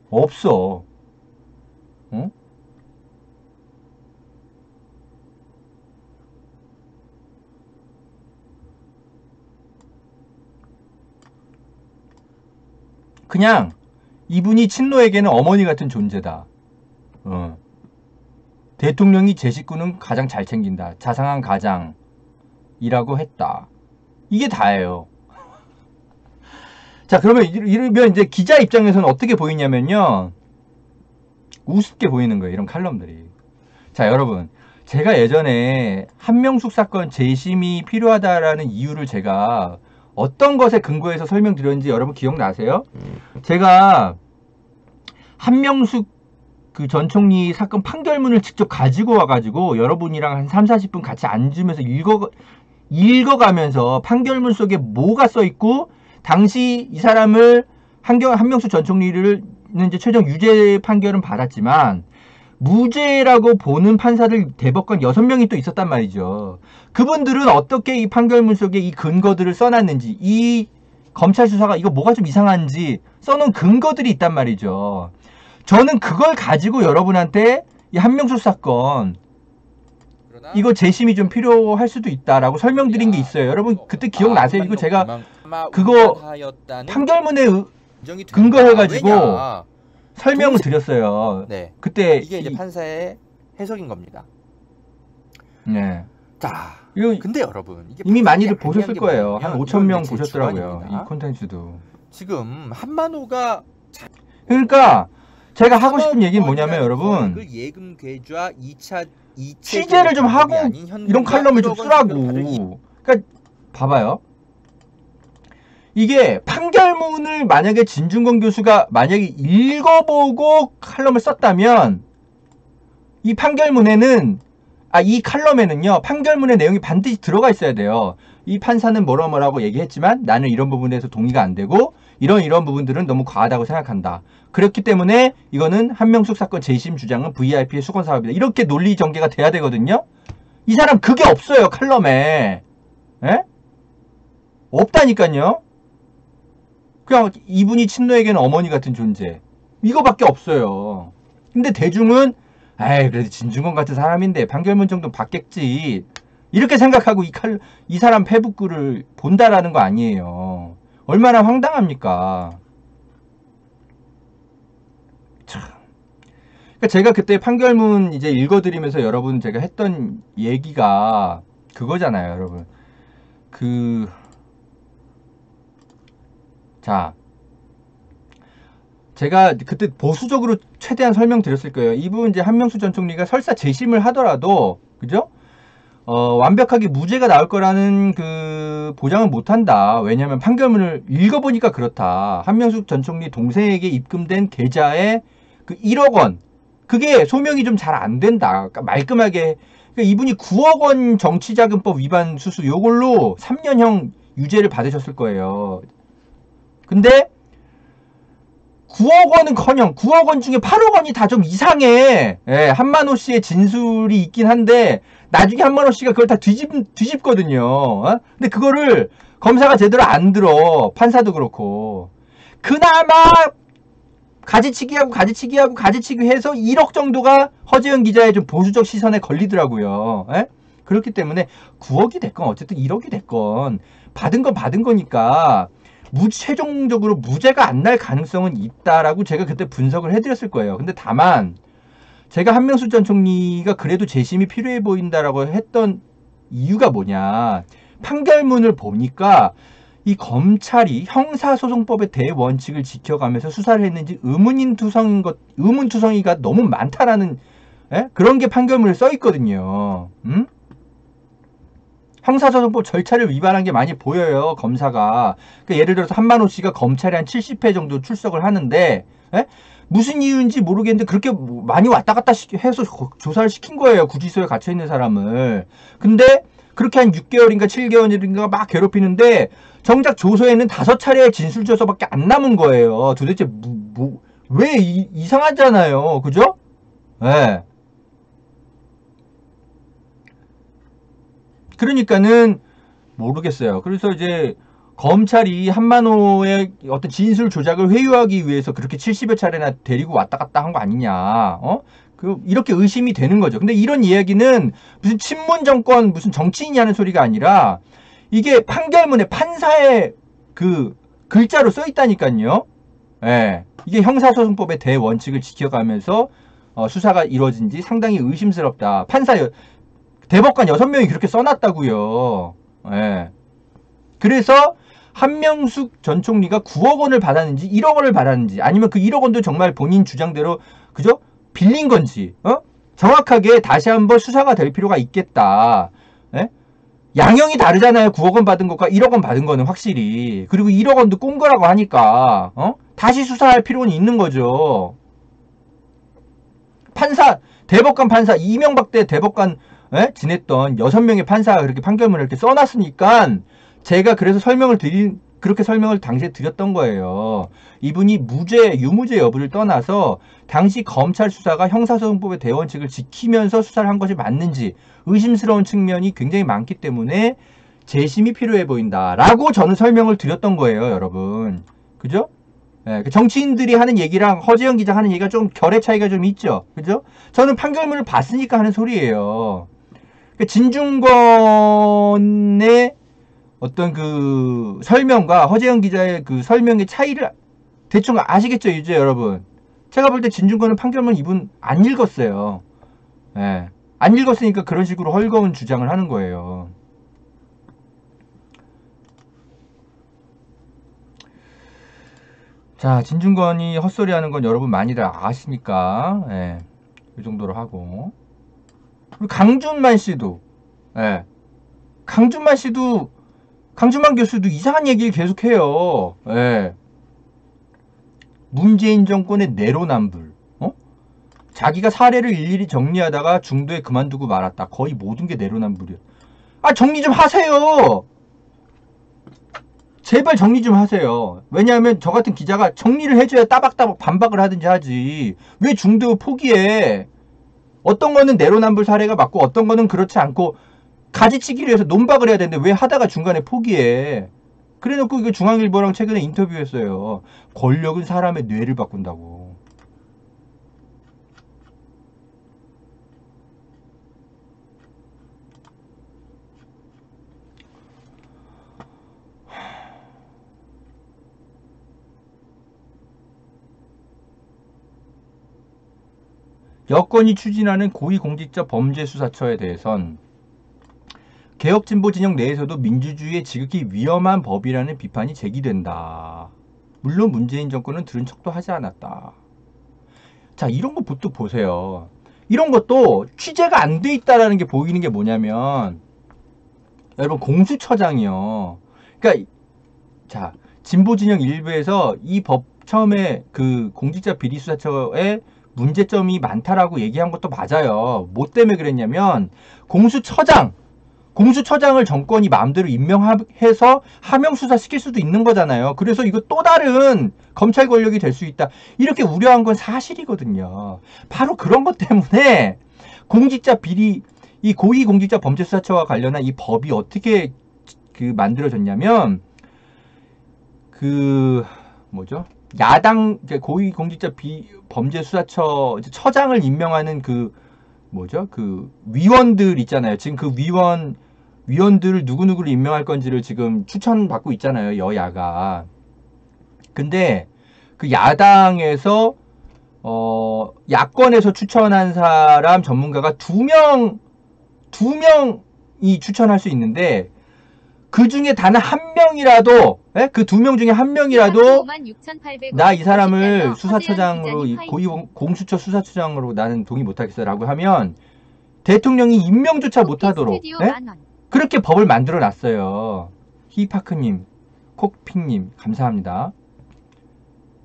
없어. 응? 그냥 이분이 친노에게는 어머니 같은 존재다. 대통령이 제 식구는 가장 잘 챙긴다. 자상한 가장이라고 했다. 이게 다예요. 자, 그러면 이러면 이제 기자 입장에서는 어떻게 보이냐면요. 우습게 보이는 거예요. 이런 칼럼들이. 자, 여러분. 제가 예전에 한명숙 사건 재심이 필요하다라는 이유를 제가 어떤 것에 근거해서 설명드렸는지 여러분 기억나세요? 제가 한명숙 그 전 총리 사건 판결문을 직접 가지고 와가지고 여러분이랑 한 3, 40분 같이 앉으면서 읽어가면서 판결문 속에 뭐가 써있고 당시 이 사람을 한명숙 전 총리를 이제 최종 유죄 판결은 받았지만 무죄라고 보는 판사들 대법관 6명이 또 있었단 말이죠. 그분들은 어떻게 이 판결문 속에 이 근거들을 써놨는지, 이 검찰 수사가 이거 뭐가 좀 이상한지 써놓은 근거들이 있단 말이죠. 저는 그걸 가지고 여러분한테 이 한명숙 사건 이거 재심이 좀 필요할 수도 있다라고 설명드린 게 있어요. 여러분 그때 기억나세요? 이거 제가 그거 판결문에 근거해가지고 설명을 드렸어요. 네. 그때 이게 이제 판사의 해석인 겁니다. 네. 자, 이거 근데 여러분 이게 이미 많이들 아니한 보셨을 게 거예요. 뭐냐면 한 5,000명 이건 제 보셨더라고요. 주관입니다. 이 콘텐츠도. 지금 한만호가 그러니까 제가 하고 싶은 얘기는 뭐냐면 여러분 예금 계좌 2차 취재를 좀 하고 이런 칼럼을 좀 쓰라고. 그러니까 봐봐요. 이게 판결문을 만약에 진중권 교수가 만약에 읽어보고 칼럼을 썼다면 이 판결문에는 이 칼럼에는요 판결문의 내용이 반드시 들어가 있어야 돼요. 이 판사는 뭐라고 얘기했지만 나는 이런 부분에서 동의가 안 되고 이런 부분들은 너무 과하다고 생각한다. 그렇기 때문에 이거는 한명숙 사건 재심 주장은 VIP의 수건 사업이다. 이렇게 논리 전개가 돼야 되거든요. 이 사람 그게 없어요 칼럼에. 에? 없다니까요. 그냥 이분이 친노에게는 어머니 같은 존재. 이거밖에 없어요. 근데 대중은 그래도 진중권 같은 사람인데 판결문 정도 받겠지. 이렇게 생각하고 이 사람 페북글을 본다라는 거 아니에요. 얼마나 황당합니까? 참. 그러니까 제가 그때 판결문 이제 읽어드리면서 여러분 제가 했던 얘기가 그거잖아요, 여러분. 자, 제가 그때 보수적으로 최대한 설명드렸을 거예요. 이분 이제 한명수 전 총리가 설사 재심을 하더라도, 그죠? 완벽하게 무죄가 나올 거라는 그 보장은 못한다. 왜냐하면 판결문을 읽어보니까 그렇다. 한명숙 전 총리 동생에게 입금된 계좌에 그 1억 원, 그게 소명이 좀 잘 안 된다. 그러니까 말끔하게. 그러니까 이분이 9억 원 정치자금법 위반 수수 요걸로 3년형 유죄를 받으셨을 거예요. 근데 9억 원은커녕 9억 원 중에 8억 원이 다 좀 이상해. 한만호 씨의 진술이 있긴 한데 나중에 한만호 씨가 그걸 다 뒤집거든요. 근데 그거를 검사가 제대로 안 들어. 판사도 그렇고. 그나마 가지치기하고 해서 1억 정도가 허재현 기자의 좀 보수적 시선에 걸리더라고요. 그렇기 때문에 9억이 됐건 어쨌든 1억이 됐건 받은 건 받은 거니까 최종적으로 무죄가 안 날 가능성은 있다라고 제가 그때 분석을 해드렸을 거예요. 근데 다만 제가 한명숙 전 총리가 그래도 재심이 필요해 보인다라고 했던 이유가 뭐냐, 판결문을 보니까 이 검찰이 형사소송법의 대원칙을 지켜가면서 수사를 했는지 의문투성이가 너무 많다라는 그런 게 판결문에 써 있거든요. 형사소송법 절차를 위반한 게 많이 보여요, 검사가. 그러니까 예를 들어서 한만호 씨가 검찰에 한 70회 정도 출석을 하는데 무슨 이유인지 모르겠는데 그렇게 많이 왔다 갔다 해서 조사를 시킨 거예요, 구치소에 갇혀있는 사람을. 근데 그렇게 한 6개월인가 7개월인가 막 괴롭히는데 정작 조서에는 5차례의 진술조서밖에 안 남은 거예요. 도대체 왜 이상하잖아요, 그죠? 그러니까는 모르겠어요. 그래서 이제 검찰이 한만호의 어떤 진술 조작을 회유하기 위해서 그렇게 70여 차례나 데리고 왔다 갔다 한 거 아니냐. 이렇게 의심이 되는 거죠. 근데 이런 이야기는 무슨 친문 정권, 무슨 정치인이 하는 소리가 아니라 이게 판결문에 판사의 그 글자로 써 있다니까요. 이게 형사소송법의 대원칙을 지켜가면서 수사가 이루어진지 상당히 의심스럽다. 대법관 6명이 그렇게 써놨다고요. 그래서 한명숙 전 총리가 9억 원을 받았는지 1억 원을 받았는지 아니면 그 1억 원도 정말 본인 주장대로 그죠? 빌린 건지 정확하게 다시 한번 수사가 될 필요가 있겠다. 양형이 다르잖아요. 9억 원 받은 것과 1억 원 받은 거는 확실히. 그리고 1억 원도 꼰 거라고 하니까 다시 수사할 필요는 있는 거죠. 대법관 판사 이명박 때 대법관 지냈던 6명의 판사가 그렇게 판결문을 이렇게 써놨으니까 제가 그래서 그렇게 설명을 당시에 드렸던 거예요. 이분이 유무죄 여부를 떠나서 당시 검찰 수사가 형사소송법의 대원칙을 지키면서 수사를 한 것이 맞는지 의심스러운 측면이 굉장히 많기 때문에 재심이 필요해 보인다라고 저는 설명을 드렸던 거예요, 여러분. 그죠? 정치인들이 하는 얘기랑 허재현 기자 하는 얘기가 좀 결의 차이가 좀 있죠. 그죠? 저는 판결문을 봤으니까 하는 소리예요. 진중권의 어떤 그 설명과 허재현 기자의 그 설명의 차이를 대충 아시겠죠, 이제 여러분? 제가 볼 때 진중권은 판결문 이분 안 읽었어요. 안 읽었으니까 그런 식으로 헐거운 주장을 하는 거예요. 자, 진중권이 헛소리 하는 건 여러분 많이들 아시니까, 예, 이 정도로 하고. 그리고 강준만 씨도, 예, 강준만 교수도 이상한 얘기를 계속해요. 예. 문재인 정권의 내로남불, 자기가 사례를 일일이 정리하다가 중도에 그만두고 말았다. 거의 모든 게 내로남불이야. 아, 정리 좀 하세요. 제발 정리 좀 하세요. 왜냐하면 저 같은 기자가 정리를 해줘야 따박따박 반박을 하든지 하지. 왜 중도 포기해? 어떤 거는 내로남불 사례가 맞고 어떤 거는 그렇지 않고 가지치기를 해서 논박을 해야 되는데 왜 하다가 중간에 포기해? 그래놓고 이거 중앙일보랑 최근에 인터뷰했어요. 권력은 사람의 뇌를 바꾼다고. 여권이 추진하는 고위공직자 범죄수사처에 대해선 개혁진보 진영 내에서도 민주주의에 지극히 위험한 법이라는 비판이 제기된다. 물론 문재인 정권은 들은 척도 하지 않았다. 자, 이런 것부터 보세요. 이런 것도 취재가 안 돼 있다라는 게 보이는 게 뭐냐면, 여러분, 공수처장이요. 그러니까 자, 진보 진영 일부에서 이 법 처음에 그 공직자 비리수사처에 문제점이 많다라고 얘기한 것도 맞아요. 뭐 때문에 그랬냐면 공수처장을 정권이 마음대로 임명해서 하명 수사시킬 수도 있는 거잖아요. 그래서 이거 또 다른 검찰 권력이 될 수 있다. 이렇게 우려한 건 사실이거든요. 바로 그런 것 때문에 공직자 비리, 이 고위공직자 범죄수사처와 관련한 이 법이 어떻게 만들어졌냐면 뭐죠? 야당 고위공직자 범죄수사처 처장을 임명하는 뭐죠? 위원들 있잖아요. 지금 그 위원들을 누구누구를 임명할 건지를 지금 추천받고 있잖아요. 여야가. 근데 그 야당에서 야권에서 추천한 사람 전문가가 두 명이 추천할 수 있는데 그 중에 단 한 명이라도, 그 두 명 중에 한 명이라도 나 이 사람을 수사처장으로, 공수처 수사처장으로 나는 동의 못하겠어 라고 하면 대통령이 임명조차 못하도록 그렇게 법을 만들어 놨어요. 히파크님, 콕핑님 감사합니다.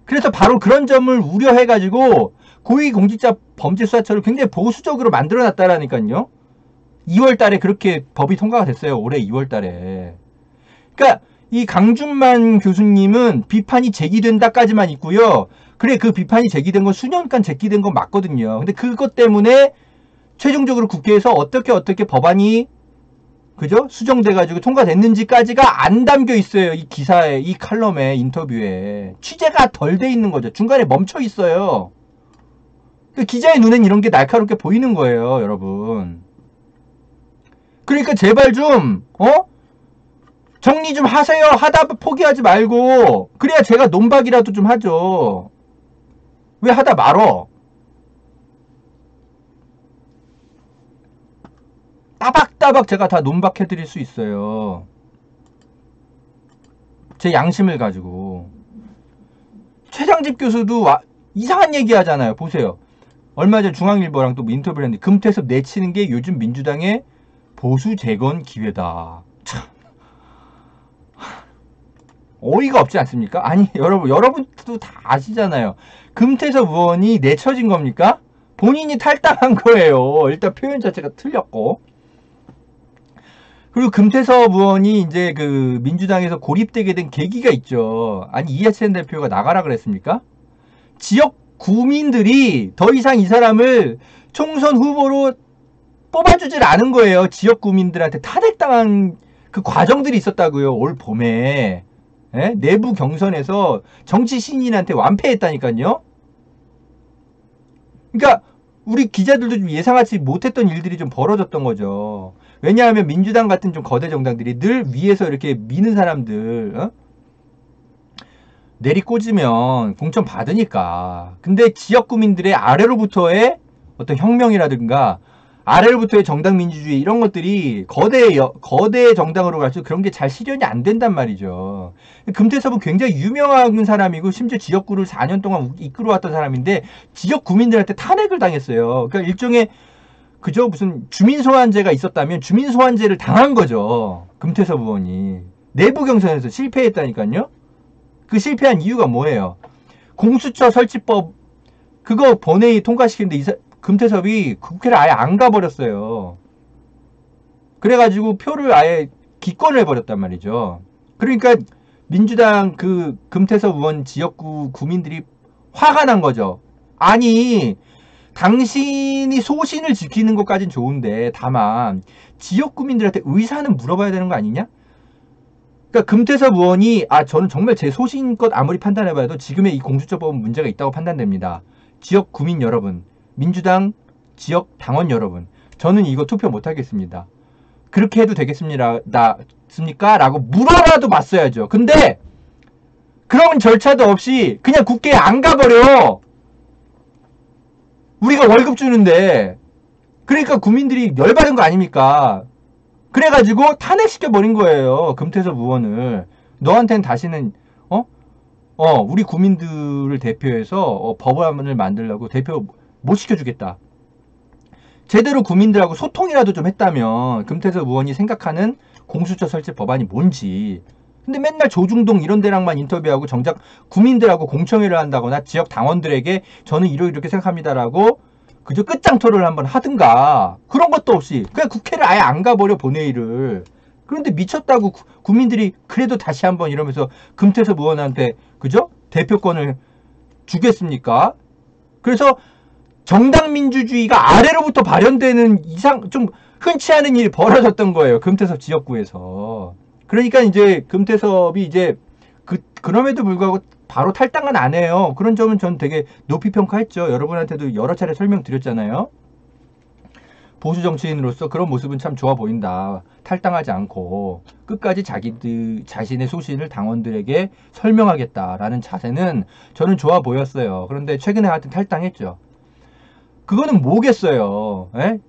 그래서 바로 그런 점을 우려해가지고 고위공직자 범죄수사처를 굉장히 보수적으로 만들어 놨다라니까요. 2월 달에 그렇게 법이 통과가 됐어요. 올해 2월 달에. 그러니까 이 강준만 교수님은 비판이 제기된다까지만 있고요. 그래, 그 비판이 제기된 건 수년간 제기된 건 맞거든요. 근데 그것 때문에 최종적으로 국회에서 어떻게 법안이 그죠? 수정돼가지고 통과됐는지까지가 안 담겨 있어요. 이 기사에, 이 칼럼에, 인터뷰에. 취재가 덜 돼 있는 거죠. 중간에 멈춰 있어요. 그 기자의 눈엔 이런 게 날카롭게 보이는 거예요, 여러분. 그러니까 제발 좀 정리 좀 하세요. 하다 포기하지 말고. 그래야 제가 논박이라도 좀 하죠. 왜 하다 말어? 따박따박 제가 다 논박해드릴 수 있어요. 제 양심을 가지고. 최장집 교수도 이상한 얘기 하잖아요. 보세요. 얼마 전 중앙일보랑 또 인터뷰를 했는데 금태섭 내치는 게 요즘 민주당의 보수 재건 기회다. 참 어이가 없지 않습니까? 아니 여러분도 다 아시잖아요. 금태섭 의원이 내쳐진 겁니까? 본인이 탈당한 거예요. 일단 표현 자체가 틀렸고. 그리고 금태섭 의원이 이제 그 민주당에서 고립되게 된 계기가 있죠. 아니 이해찬 대표가 나가라 그랬습니까? 지역 구민들이 더 이상 이 사람을 총선 후보로 뽑아주질 않은 거예요. 지역 구민들한테 탄핵당한 그 과정들이 있었다고요. 올 봄에. 내부 경선에서 정치 신인한테 완패했다니까요. 그러니까 우리 기자들도 좀 예상하지 못했던 일들이 좀 벌어졌던 거죠. 왜냐하면 민주당 같은 좀 거대 정당들이 늘 위에서 이렇게 미는 사람들 내리꽂으면 공천 받으니까. 근데 지역 구민들의 아래로부터의 어떤 혁명이라든가 아래로부터의 정당 민주주의 이런 것들이 거대 정당으로 갈수록 그런 게 잘 실현이 안 된단 말이죠. 금태섭은 굉장히 유명한 사람이고 심지어 지역구를 4년 동안 이끌어왔던 사람인데 지역 구민들한테 탄핵을 당했어요. 그러니까 일종의 그저 무슨 주민소환제가 있었다면 주민소환제를 당한 거죠. 금태섭 의원이. 내부 경선에서 실패했다니까요. 그 실패한 이유가 뭐예요? 공수처 설치법 그거 본회의 통과시키는데 금태섭이 국회를 아예 안 가버렸어요. 그래가지고 표를 아예 기권을 해버렸단 말이죠. 그러니까 민주당 그 금태섭 의원 지역구 구민들이 화가 난 거죠. 아니 당신이 소신을 지키는 것까진 좋은데 다만 지역 구민들한테 의사는 물어봐야 되는 거 아니냐? 그러니까 금태섭 의원이 저는 정말 제 소신껏 아무리 판단해봐도 지금의 이 공수처법은 문제가 있다고 판단됩니다. 지역 구민 여러분, 민주당 지역 당원 여러분, 저는 이거 투표 못하겠습니다. 그렇게 해도 되겠습니까? 라고 물어라도 봤어야죠. 근데 그런 절차도 없이 그냥 국회에 안 가버려. 우리가 월급 주는데. 그러니까 국민들이 열받은 거 아닙니까? 그래가지고 탄핵시켜버린 거예요. 금태섭 의원을. 너한테는 다시는 우리 국민들을 대표해서 법안을 만들려고 대표 못 시켜주겠다. 제대로 국민들하고 소통이라도 좀 했다면 금태섭 의원이 생각하는 공수처 설치 법안이 뭔지. 근데 맨날 조중동 이런 데랑만 인터뷰하고 정작 국민들하고 공청회를 한다거나 지역 당원들에게 저는 이렇게 생각합니다라고 그저 끝장 토론을 한번 하든가 그런 것도 없이 그냥 국회를 아예 안 가버려 본회의를. 그런데 미쳤다고 국민들이 그래도 다시 한번 이러면서 금태섭 의원한테 그죠? 대표권을 주겠습니까? 그래서 정당 민주주의가 아래로부터 발현되는 이상 좀 흔치 않은 일이 벌어졌던 거예요. 금태섭 지역구에서. 그러니까 이제 금태섭이 이제 그럼에도 불구하고 바로 탈당은 안 해요. 그런 점은 전 되게 높이 평가했죠. 여러분한테도 여러 차례 설명드렸잖아요. 보수 정치인으로서 그런 모습은 참 좋아 보인다. 탈당하지 않고 끝까지 자신의 소신을 당원들에게 설명하겠다라는 자세는 저는 좋아 보였어요. 그런데 최근에 하여튼 탈당했죠. 그거는 뭐겠어요. 에?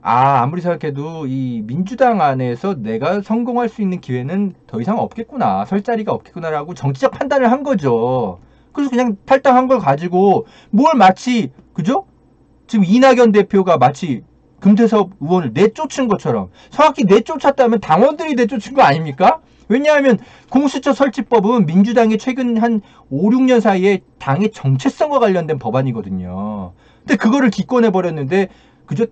아무리 생각해도 이 민주당 안에서 내가 성공할 수 있는 기회는 더 이상 없겠구나. 설 자리가 없겠구나라고 정치적 판단을 한 거죠. 그래서 그냥 탈당한 걸 가지고 뭘 마치 그죠? 지금 이낙연 대표가 마치 금태섭 의원을 내쫓은 것처럼 정확히 내쫓았다면 당원들이 내쫓은 거 아닙니까? 왜냐하면 공수처 설치법은 민주당이 최근 한 5, 6년 사이에 당의 정체성과 관련된 법안이거든요. 근데 그거를 기권해버렸는데 그저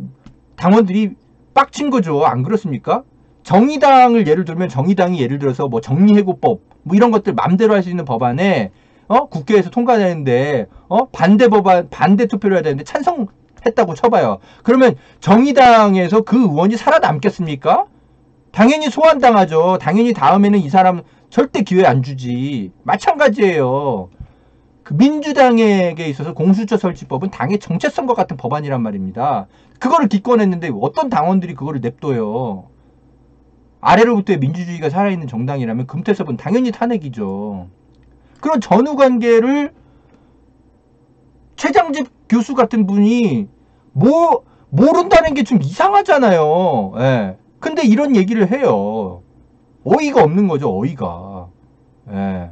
당원들이 빡친 거죠. 안 그렇습니까? 정의당을 예를 들면 정의당이 예를 들어서 뭐 정리해고법 뭐 이런 것들 맘대로 할 수 있는 법안에 국회에서 통과되는데 반대 투표를 해야 되는데 찬성했다고 쳐봐요. 그러면 정의당에서 그 의원이 살아남겠습니까? 당연히 소환당하죠. 당연히 다음에는 이 사람 절대 기회 안 주지. 마찬가지예요. 그 민주당에게 있어서 공수처 설치법은 당의 정체성과 같은 법안이란 말입니다. 그거를 기권했는데 어떤 당원들이 그거를 냅둬요. 아래로부터의 민주주의가 살아있는 정당이라면 금태섭은 당연히 탄핵이죠. 그런 전후관계를 최장집 교수 같은 분이 모른다는 게 좀 이상하잖아요. 예. 근데 이런 얘기를 해요. 어이가 없는 거죠. 어이가. 예.